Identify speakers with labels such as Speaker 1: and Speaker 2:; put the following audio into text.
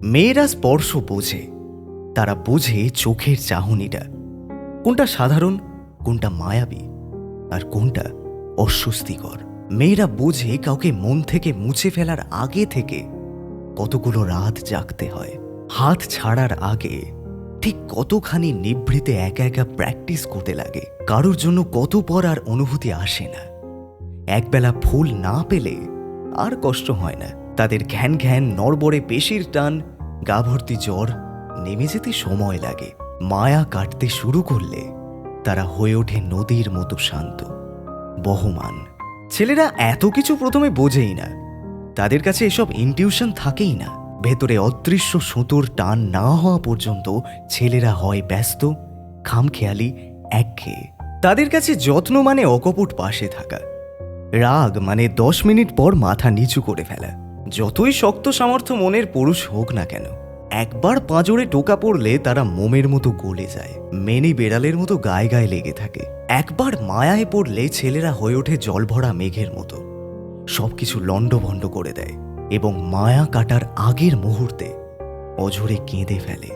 Speaker 1: মেয়েরা স্পর্শ বোঝে। তারা বোঝে চোখের চাহনিটা, কোনটা সাধারণ, কোনটা মায়াবী, আর কোনটা অস্বস্তিকর। মেয়েরা বোঝে কাউকে মন থেকে মুছে ফেলার আগে থেকে কতগুলো রাত জাগতে হয়, হাত ছাড়ার আগে ঠিক কতখানি নিভৃতে একা একা প্র্যাকটিস করতে লাগে। কারোর জন্য কত পর আর অনুভূতি আসে না। একবেলা ফুল না পেলে আর কষ্ট হয় না। তাদের ঘ্যান ঘ্যান নড়বড়ে পেশির টান, গা ভর্তি জ্বর নেমে যেতে সময় লাগে। মায়া কাটতে শুরু করলে তারা হয়ে ওঠে নদীর মতো শান্ত, বহমান। ছেলেরা এত কিছু প্রথমে বোঝেই না। তাদের কাছে এসব ইনটিউশন থাকেই না। ভেতরে অদৃশ্য সুতোর টান না হওয়া পর্যন্ত ছেলেরা হয় ব্যস্ত, খামখেয়ালি, একঘেয়ে। তাদের কাছে যত্ন মানে অকপট পাশে থাকা, রাগ মানে 10 মিনিট পর মাথা নিচু করে ফেলা। যতই শক্ত সামর্থ্য মনের পুরুষ হোক না কেন, একবার পাঁজরে টোকা পড়লে তারা মোমের মতো গলে যায়, মেনি বেড়ালের মতো গায়ে গায়ে লেগে থাকে। একবার মায়ায় পড়লে ছেলেরা হয়ে ওঠে জলভরা মেঘের মতো, সবকিছু লণ্ডভণ্ড করে দেয় এবং মায়া কাটার আগের মুহূর্তে অঝরে কেঁদে ফেলে।